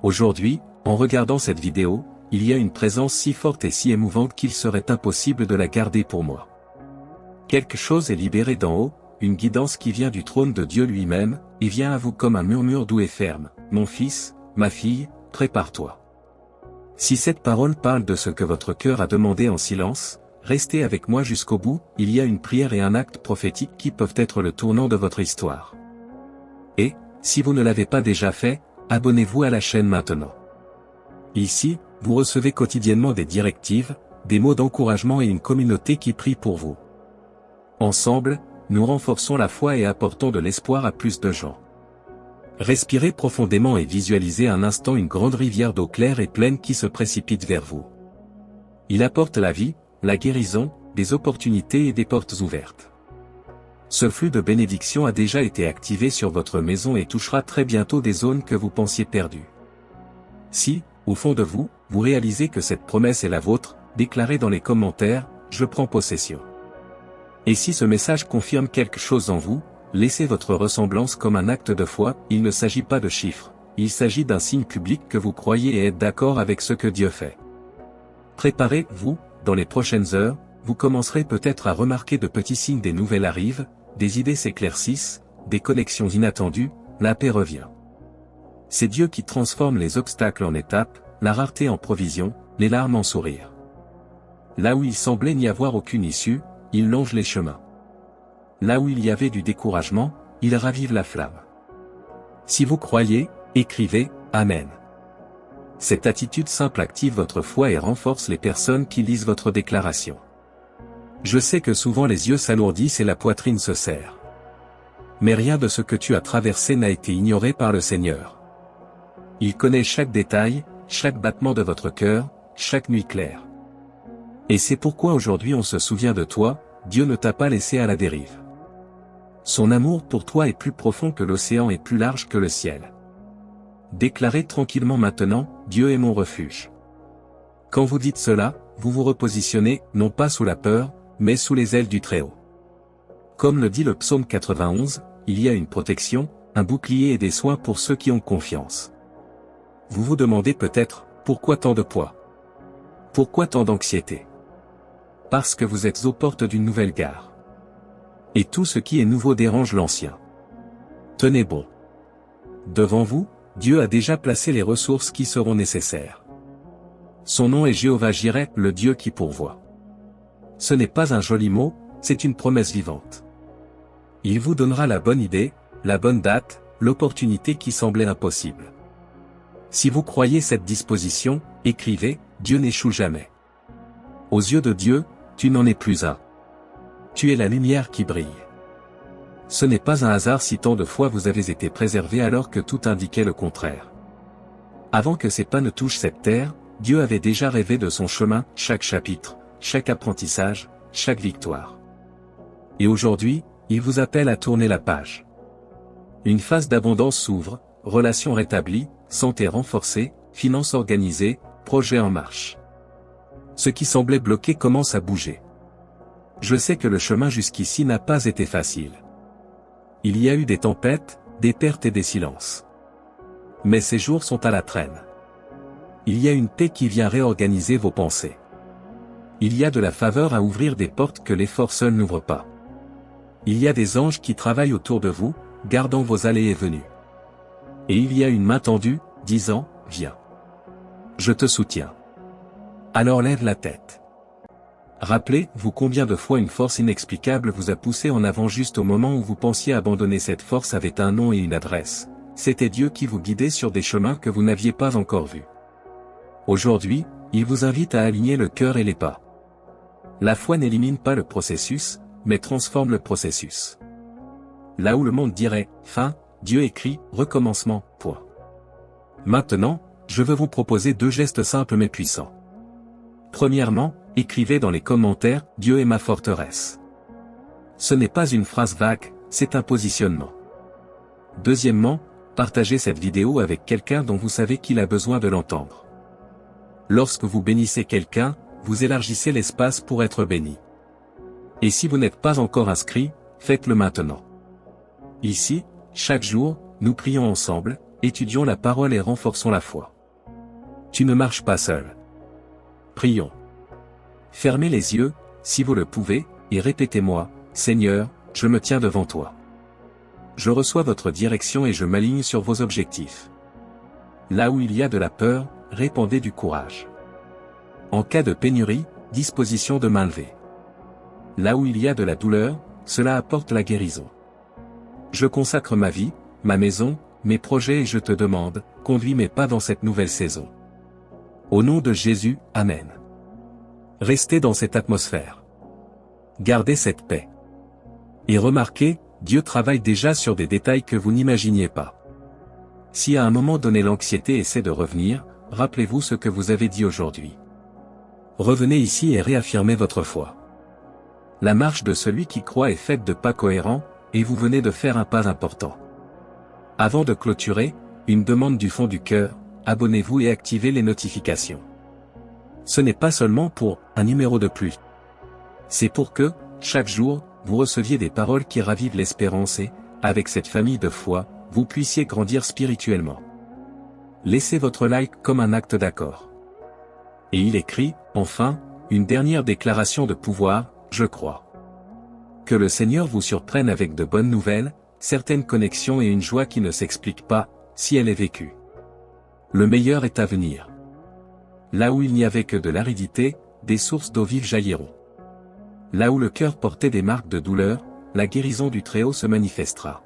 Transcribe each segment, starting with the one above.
Aujourd'hui, en regardant cette vidéo, il y a une présence si forte et si émouvante qu'il serait impossible de la garder pour moi. Quelque chose est libéré d'en haut, une guidance qui vient du trône de Dieu lui-même, et vient à vous comme un murmure doux et ferme. Mon fils, ma fille, prépare-toi. Si cette parole parle de ce que votre cœur a demandé en silence, restez avec moi jusqu'au bout, il y a une prière et un acte prophétique qui peuvent être le tournant de votre histoire. Et, si vous ne l'avez pas déjà fait, abonnez-vous à la chaîne maintenant. Ici, vous recevez quotidiennement des directives, des mots d'encouragement et une communauté qui prie pour vous. Ensemble, nous renforçons la foi et apportons de l'espoir à plus de gens. Respirez profondément et visualisez un instant une grande rivière d'eau claire et pleine qui se précipite vers vous. Il apporte la vie, la guérison, des opportunités et des portes ouvertes. Ce flux de bénédiction a déjà été activé sur votre maison et touchera très bientôt des zones que vous pensiez perdues. Si, au fond de vous, vous réalisez que cette promesse est la vôtre, déclarez dans les commentaires « Je prends possession ». Et si ce message confirme quelque chose en vous, laissez votre ressemblance comme un acte de foi, il ne s'agit pas de chiffres, il s'agit d'un signe public que vous croyez et êtes d'accord avec ce que Dieu fait. Préparez-vous, dans les prochaines heures, vous commencerez peut-être à remarquer de petits signes, des nouvelles arrivent, des idées s'éclaircissent, des connexions inattendues, la paix revient. C'est Dieu qui transforme les obstacles en étapes, la rareté en provision, les larmes en sourires. Là où il semblait n'y avoir aucune issue, il longe les chemins. Là où il y avait du découragement, il ravive la flamme. Si vous croyez, écrivez « Amen ». Cette attitude simple active votre foi et renforce les personnes qui lisent votre déclaration. Je sais que souvent les yeux s'alourdissent et la poitrine se serre. Mais rien de ce que tu as traversé n'a été ignoré par le Seigneur. Il connaît chaque détail, chaque battement de votre cœur, chaque nuit claire. Et c'est pourquoi aujourd'hui on se souvient de toi, Dieu ne t'a pas laissé à la dérive. Son amour pour toi est plus profond que l'océan et plus large que le ciel. Déclarez tranquillement maintenant, Dieu est mon refuge. Quand vous dites cela, vous vous repositionnez, non pas sous la peur, mais sous les ailes du Très-Haut. Comme le dit le psaume 91, il y a une protection, un bouclier et des soins pour ceux qui ont confiance. Vous vous demandez peut-être, pourquoi tant de poids? Pourquoi tant d'anxiété? Parce que vous êtes aux portes d'une nouvelle gare. Et tout ce qui est nouveau dérange l'ancien. Tenez bon. Devant vous, Dieu a déjà placé les ressources qui seront nécessaires. Son nom est Jéhovah Jireh, le Dieu qui pourvoit. Ce n'est pas un joli mot, c'est une promesse vivante. Il vous donnera la bonne idée, la bonne date, l'opportunité qui semblait impossible. Si vous croyez cette disposition, écrivez, Dieu n'échoue jamais. Aux yeux de Dieu, tu n'en es plus un. Tu es la lumière qui brille. Ce n'est pas un hasard si tant de fois vous avez été préservé alors que tout indiquait le contraire. Avant que ces pas ne touchent cette terre, Dieu avait déjà rêvé de son chemin, chaque chapitre, chaque apprentissage, chaque victoire. Et aujourd'hui, il vous appelle à tourner la page. Une phase d'abondance s'ouvre, relations rétablies, santé renforcée, finances organisées, projets en marche. Ce qui semblait bloqué commence à bouger. Je sais que le chemin jusqu'ici n'a pas été facile. Il y a eu des tempêtes, des pertes et des silences. Mais ces jours sont à la traîne. Il y a une paix qui vient réorganiser vos pensées. Il y a de la faveur à ouvrir des portes que l'effort seul n'ouvre pas. Il y a des anges qui travaillent autour de vous, gardant vos allées et venues. Et il y a une main tendue, disant, viens. Je te soutiens. Alors lève la tête. Rappelez-vous combien de fois une force inexplicable vous a poussé en avant juste au moment où vous pensiez abandonner. Cette force avait un nom et une adresse. C'était Dieu qui vous guidait sur des chemins que vous n'aviez pas encore vus. Aujourd'hui, il vous invite à aligner le cœur et les pas. La foi n'élimine pas le processus, mais transforme le processus. Là où le monde dirait « fin », Dieu écrit « recommencement ». Maintenant, je veux vous proposer 2 gestes simples mais puissants. Premièrement, écrivez dans les commentaires « Dieu est ma forteresse ». Ce n'est pas une phrase vague, c'est un positionnement. Deuxièmement, partagez cette vidéo avec quelqu'un dont vous savez qu'il a besoin de l'entendre. Lorsque vous bénissez quelqu'un, vous élargissez l'espace pour être béni. Et si vous n'êtes pas encore inscrit, faites-le maintenant. Ici, chaque jour, nous prions ensemble, étudions la parole et renforçons la foi. Tu ne marches pas seul. Prions. Fermez les yeux, si vous le pouvez, et répétez-moi, Seigneur, je me tiens devant toi. Je reçois votre direction et je m'aligne sur vos objectifs. Là où il y a de la peur, répandez du courage. En cas de pénurie, disposition de main levée. Là où il y a de la douleur, cela apporte la guérison. Je consacre ma vie, ma maison, mes projets et je te demande, conduis mes pas dans cette nouvelle saison. Au nom de Jésus, Amen. Restez dans cette atmosphère. Gardez cette paix. Et remarquez, Dieu travaille déjà sur des détails que vous n'imaginiez pas. Si à un moment donné l'anxiété essaie de revenir, rappelez-vous ce que vous avez dit aujourd'hui. Revenez ici et réaffirmez votre foi. La marche de celui qui croit est faite de pas cohérents, et vous venez de faire un pas important. Avant de clôturer, une demande du fond du cœur, abonnez-vous et activez les notifications. Ce n'est pas seulement pour un numéro de plus. C'est pour que, chaque jour, vous receviez des paroles qui ravivent l'espérance et, avec cette famille de foi, vous puissiez grandir spirituellement. Laissez votre like comme un acte d'accord. Et il écrit, enfin, une dernière déclaration de pouvoir, je crois. Que le Seigneur vous surprenne avec de bonnes nouvelles, certaines connexions et une joie qui ne s'explique pas, si elle est vécue. Le meilleur est à venir. Là où il n'y avait que de l'aridité, des sources d'eau vive jailliront. Là où le cœur portait des marques de douleur, la guérison du Très-Haut se manifestera.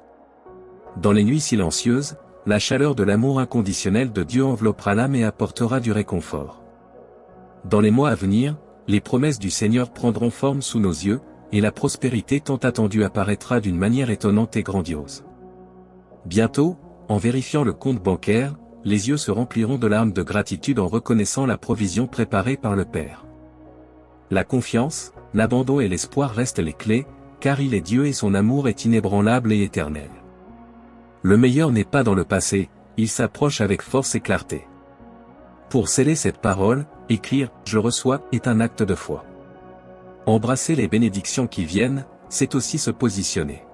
Dans les nuits silencieuses, la chaleur de l'amour inconditionnel de Dieu enveloppera l'âme et apportera du réconfort. Dans les mois à venir, les promesses du Seigneur prendront forme sous nos yeux, et la prospérité tant attendue apparaîtra d'une manière étonnante et grandiose. Bientôt, en vérifiant le compte bancaire, les yeux se rempliront de larmes de gratitude en reconnaissant la provision préparée par le Père. La confiance, l'abandon et l'espoir restent les clés, car il est Dieu et son amour est inébranlable et éternel. Le meilleur n'est pas dans le passé, il s'approche avec force et clarté. Pour sceller cette parole, écrire « Je reçois » est un acte de foi. Embrasser les bénédictions qui viennent, c'est aussi se positionner.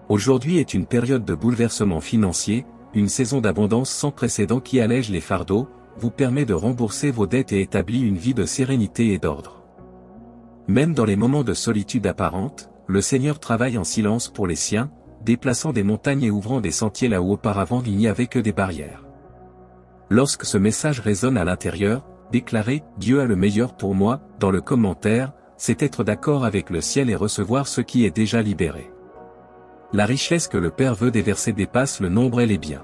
Aujourd'hui est une période de bouleversement financier, une saison d'abondance sans précédent qui allège les fardeaux, vous permet de rembourser vos dettes et établit une vie de sérénité et d'ordre. Même dans les moments de solitude apparente, le Seigneur travaille en silence pour les siens, déplaçant des montagnes et ouvrant des sentiers là où auparavant il n'y avait que des barrières. Lorsque ce message résonne à l'intérieur, déclarez « Dieu a le meilleur pour moi » dans le commentaire, c'est être d'accord avec le ciel et recevoir ce qui est déjà libéré. La richesse que le Père veut déverser dépasse le nombre et les biens.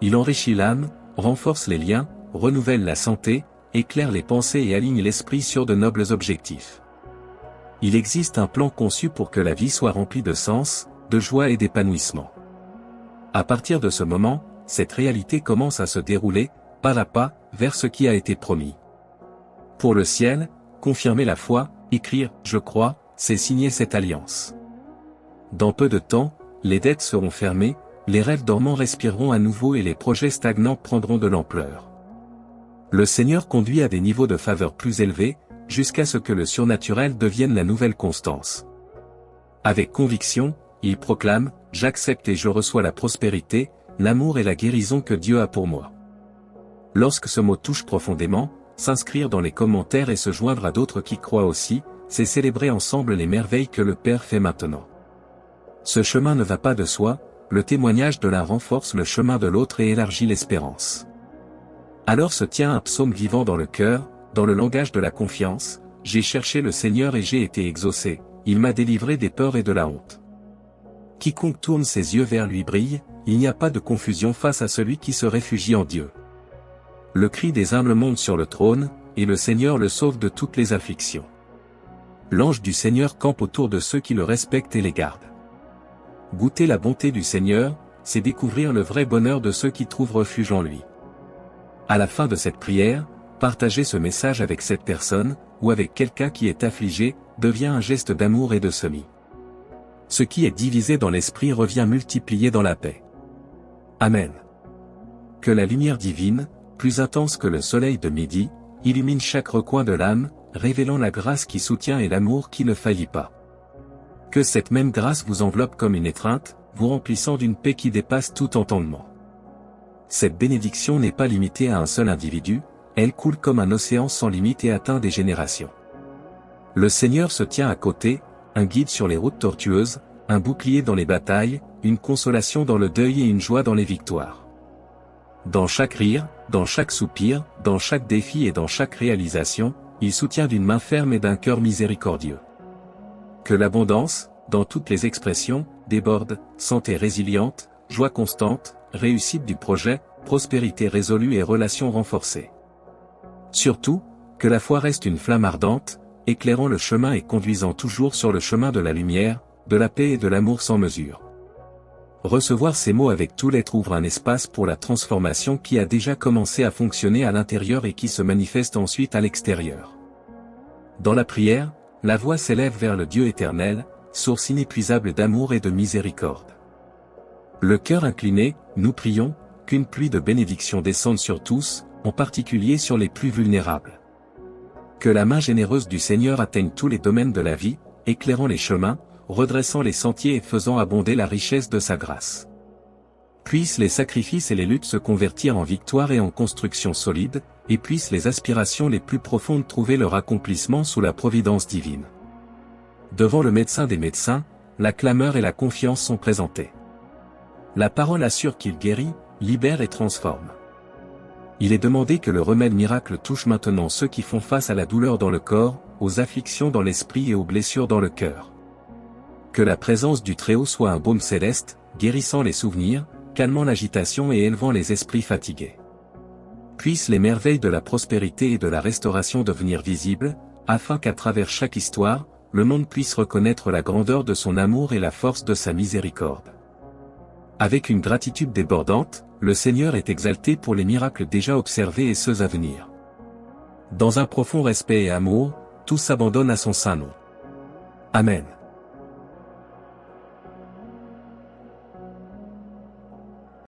Il enrichit l'âme, renforce les liens, renouvelle la santé, éclaire les pensées et aligne l'esprit sur de nobles objectifs. Il existe un plan conçu pour que la vie soit remplie de sens, de joie et d'épanouissement. À partir de ce moment, cette réalité commence à se dérouler, pas à pas, vers ce qui a été promis. Pour le ciel, confirmer la foi, écrire « Je crois », c'est signer cette alliance. Dans peu de temps, les dettes seront fermées, les rêves dormants respireront à nouveau et les projets stagnants prendront de l'ampleur. Le Seigneur conduit à des niveaux de faveur plus élevés, jusqu'à ce que le surnaturel devienne la nouvelle constance. Avec conviction, il proclame « J'accepte et je reçois la prospérité, l'amour et la guérison que Dieu a pour moi ». Lorsque ce mot touche profondément, s'inscrire dans les commentaires et se joindre à d'autres qui croient aussi, c'est célébrer ensemble les merveilles que le Père fait maintenant. Ce chemin ne va pas de soi, le témoignage de l'un renforce le chemin de l'autre et élargit l'espérance. Alors se tient un psaume vivant dans le cœur, dans le langage de la confiance, « J'ai cherché le Seigneur et j'ai été exaucé, il m'a délivré des peurs et de la honte. » Quiconque tourne ses yeux vers lui brille, il n'y a pas de confusion face à celui qui se réfugie en Dieu. Le cri des humbles monte sur le trône, et le Seigneur le sauve de toutes les afflictions. L'ange du Seigneur campe autour de ceux qui le respectent et les gardent. Goûter la bonté du Seigneur, c'est découvrir le vrai bonheur de ceux qui trouvent refuge en lui. À la fin de cette prière, partager ce message avec cette personne, ou avec quelqu'un qui est affligé, devient un geste d'amour et de semis. Ce qui est divisé dans l'esprit revient multiplié dans la paix. Amen. Que la lumière divine, plus intense que le soleil de midi, illumine chaque recoin de l'âme, révélant la grâce qui soutient et l'amour qui ne faillit pas. Que cette même grâce vous enveloppe comme une étreinte, vous remplissant d'une paix qui dépasse tout entendement. Cette bénédiction n'est pas limitée à un seul individu, elle coule comme un océan sans limite et atteint des générations. Le Seigneur se tient à côté, un guide sur les routes tortueuses, un bouclier dans les batailles, une consolation dans le deuil et une joie dans les victoires. Dans chaque rire, dans chaque soupir, dans chaque défi et dans chaque réalisation, il soutient d'une main ferme et d'un cœur miséricordieux. Que l'abondance, dans toutes les expressions, déborde, santé résiliente, joie constante, réussite du projet, prospérité résolue et relations renforcées. Surtout, que la foi reste une flamme ardente, éclairant le chemin et conduisant toujours sur le chemin de la lumière, de la paix et de l'amour sans mesure. Recevoir ces mots avec tout l'être ouvre un espace pour la transformation qui a déjà commencé à fonctionner à l'intérieur et qui se manifeste ensuite à l'extérieur. Dans la prière, la voix s'élève vers le Dieu éternel, source inépuisable d'amour et de miséricorde. Le cœur incliné, nous prions, qu'une pluie de bénédictions descende sur tous, en particulier sur les plus vulnérables. Que la main généreuse du Seigneur atteigne tous les domaines de la vie, éclairant les chemins, redressant les sentiers et faisant abonder la richesse de sa grâce. Puissent les sacrifices et les luttes se convertir en victoire et en construction solide, et puissent les aspirations les plus profondes trouver leur accomplissement sous la providence divine. Devant le médecin des médecins, la clameur et la confiance sont présentées. La parole assure qu'il guérit, libère et transforme. Il est demandé que le remède miracle touche maintenant ceux qui font face à la douleur dans le corps, aux afflictions dans l'esprit et aux blessures dans le cœur. Que la présence du Très-Haut soit un baume céleste, guérissant les souvenirs, calmant l'agitation et élevant les esprits fatigués. Puissent les merveilles de la prospérité et de la restauration devenir visibles, afin qu'à travers chaque histoire, le monde puisse reconnaître la grandeur de son amour et la force de sa miséricorde. Avec une gratitude débordante, le Seigneur est exalté pour les miracles déjà observés et ceux à venir. Dans un profond respect et amour, tous s'abandonnent à son saint nom. Amen.